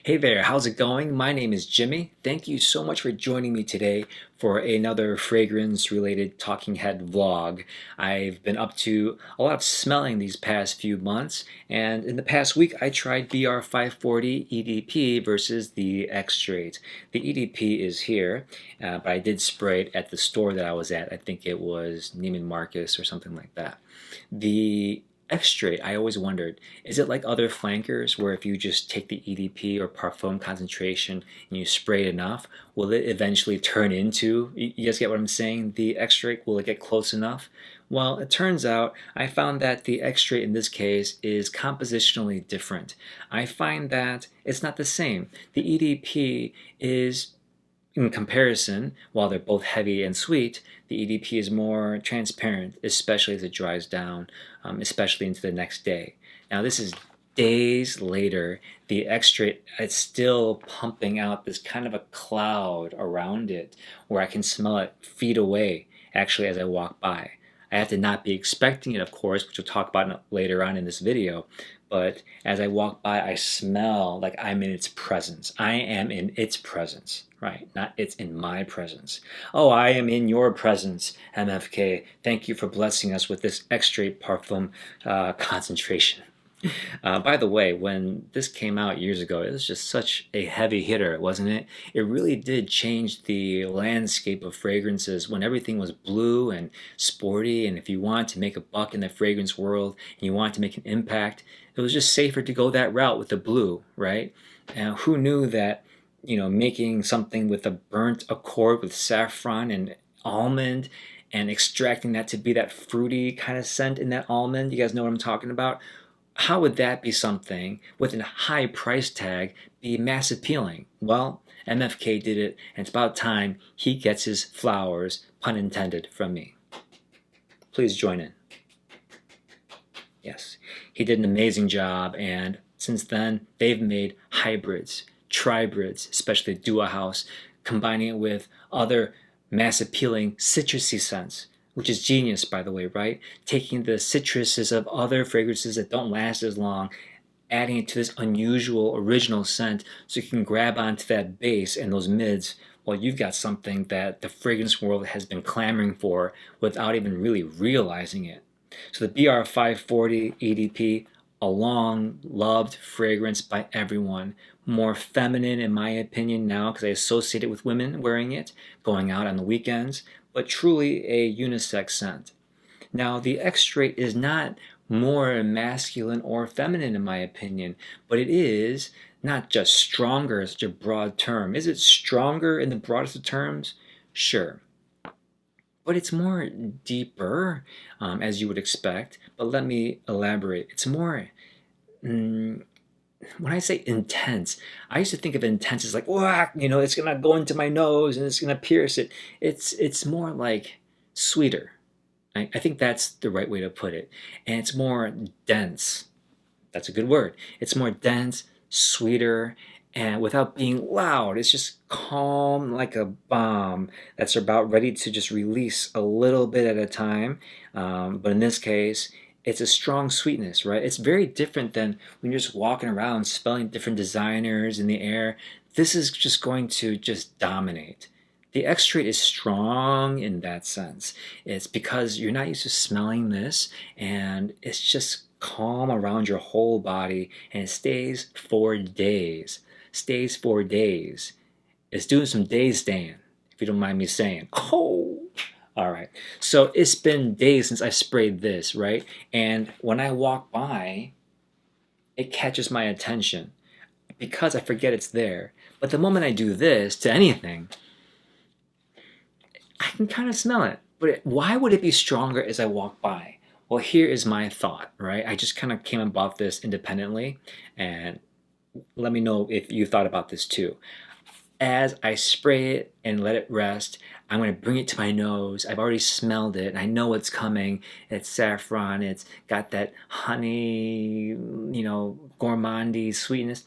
Hey there, how's it going? My name is Jimmy. Thank you so much for joining me today for another fragrance related talking head vlog. I've been up to a lot of smelling these past few months, and in the past week I tried BR 540 EDP versus the Extrait. The EDP is here, but I did spray it at the store that I was at. I think it was Neiman Marcus or something like that. The Extrait, I always wondered, is it like other flankers where if you just take the EDP or parfum concentration and you spray it enough, will it eventually turn into, you guys get what I'm saying? The Extrait, will it get close enough? Well, it turns out I found that the Extrait in this case is compositionally different. I find that it's not the same. The EDP is, in comparison, while they're both heavy and sweet, the EDP is more transparent, especially as it dries down, especially into the next day. Now this is days later. The extrait, it's still pumping out this kind of a cloud around it where I can smell it feet away, actually, as I walk by. I have to not be expecting it, of course, which we'll talk about later on in this video. But as I walk by, I smell like I'm in its presence. I am in its presence, right? Not it's in my presence. Oh, I am in your presence, MFK. Thank you for blessing us with this extrait parfum concentration. By the way, when this came out years ago, it was just such a heavy hitter, wasn't it? It really did change the landscape of fragrances when everything was blue and sporty, and if you want to make a buck in the fragrance world and you want to make an impact, it was just safer to go that route with the blue, right? And who knew that, making something with a burnt accord with saffron and almond and extracting that to be that fruity kind of scent in that almond, you guys know what I'm talking about? How would that be something with a high price tag be mass appealing? Well, MFK did it, and it's about time he gets his flowers, pun intended, from me. Please join in. Yes, he did an amazing job, and since then they've made hybrids, tribrids, especially Dua House, combining it with other mass appealing citrusy scents, which is genius, by the way, right? Taking the citruses of other fragrances that don't last as long, adding it to this unusual original scent so you can grab onto that base and those mids. Well, you've got something that the fragrance world has been clamoring for without even really realizing it. So the BR 540 EDP, a long loved fragrance by everyone. More feminine in my opinion now because I associate it with women wearing it, going out on the weekends, but truly a unisex scent. Now the Extrait is not more masculine or feminine in my opinion, but it is not just stronger as such a broad term. Is it stronger in the broadest of terms? Sure. But it's more deeper, as you would expect. But let me elaborate. It's more, when I say intense, I used to think of intense as like, whack, it's gonna go into my nose and it's gonna pierce it. It's more like sweeter. I think that's the right way to put it. And it's more dense. That's a good word. It's more dense, sweeter, and without being loud. It's just calm like a bomb that's about ready to just release a little bit at a time. But in this case, it's a strong sweetness, right? It's very different than when you're just walking around smelling different designers in the air. This is just going to just dominate. The extrait is strong in that sense. It's because you're not used to smelling this, and it's just calm around your whole body, and it stays for days. Stays for days. It's doing some days staying, if you don't mind me saying. Oh! All right. So it's been days since I sprayed this, right? And when I walk by, it catches my attention because I forget it's there. But the moment I do this to anything, I can kind of smell it. But why would it be stronger as I walk by? Well, here is my thought, right? I just kind of came about this independently, and let me know if you thought about this too. As I spray it and let it rest, I'm going to bring it to my nose. I've already smelled it, and I know it's coming. It's saffron. It's got that honey, gourmandy sweetness.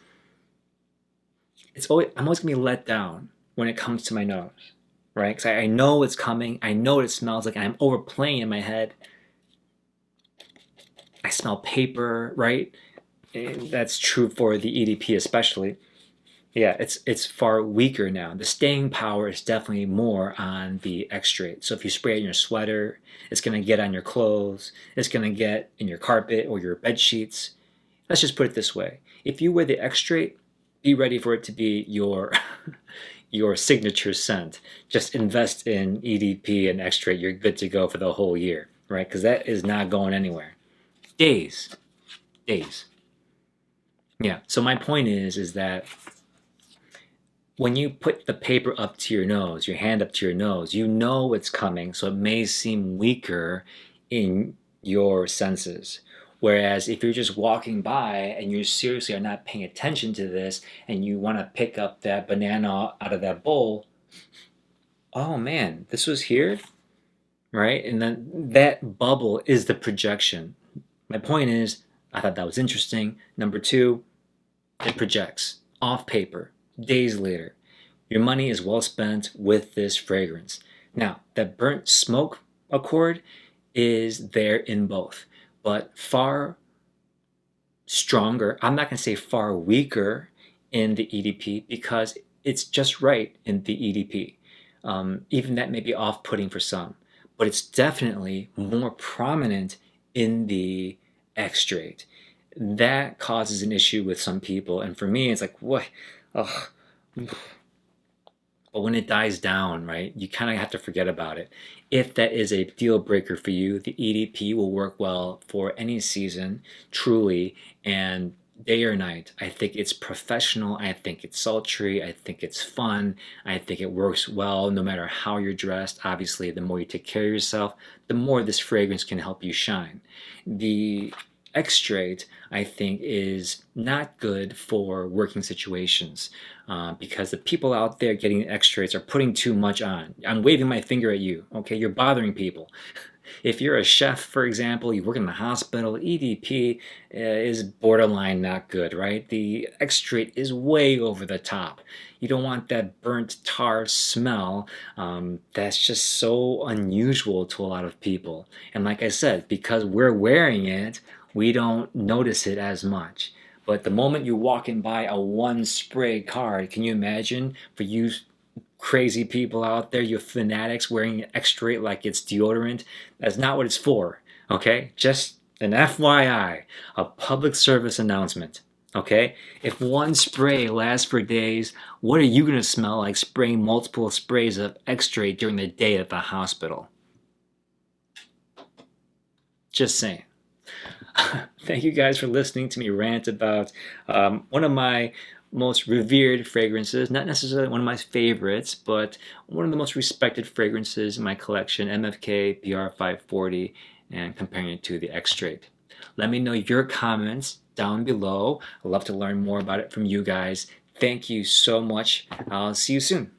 I'm always going to be let down when it comes to my nose, right? Because I know it's coming. I know what it smells like, and I'm overplaying in my head. I smell paper, right? That's true for the EDP especially. Yeah, it's far weaker now. The staying power is definitely more on the extrait. So if you spray it in your sweater, it's going to get on your clothes, it's going to get in your carpet or your bed sheets. Let's just put it this way. If you wear the extrait, be ready for it to be your your signature scent. Just invest in EDP and extrait. You're good to go for the whole year, right? Because that is not going anywhere. Days, days. Yeah. So my point is that when you put the paper up to your nose, your hand up to your nose, you know it's coming, so it may seem weaker in your senses. Whereas if you're just walking by and you seriously are not paying attention to this and you want to pick up that banana out of that bowl, oh man, this was here, right? And then that bubble is the projection. My point is, I thought that was interesting. Number two, it projects off paper days later. Your money is well spent with this fragrance. Now, that burnt smoke accord is there in both, but far stronger. I'm not going to say far weaker in the EDP because it's just right in the EDP. Even that may be off putting for some, but it's definitely more prominent in the extrait. That causes an issue with some people, and for me, it's like, what? Ugh. But when it dies down, right, you kind of have to forget about it. If that is a deal breaker for you, the EDP will work well for any season, truly, and day or night. I think it's professional. I think it's sultry. I think it's fun. I think it works well no matter how you're dressed. Obviously, the more you take care of yourself, the more this fragrance can help you shine. The extrait, I think, is not good for working situations because the people out there getting extraits are putting too much on. I'm waving my finger at you, okay? You're bothering people. If you're a chef, for example, you work in the hospital, EDP is borderline not good, right? The extrait is way over the top. You don't want that burnt tar smell. That's just so unusual to a lot of people. And like I said, because we're wearing it, we don't notice it as much. But the moment you're walking by a one spray card, can you imagine for you crazy people out there, you fanatics wearing extrait like it's deodorant? That's not what it's for, okay? Just an FYI, a public service announcement, okay? If one spray lasts for days, what are you gonna smell like spraying multiple sprays of extrait during the day at the hospital? Just saying. Thank you guys for listening to me rant about one of my most revered fragrances, not necessarily one of my favorites, but one of the most respected fragrances in my collection, MFK BR540, and comparing it to the extrait. Let me know your comments down below. I'd love to learn more about it from you guys. Thank you so much. I'll see you soon.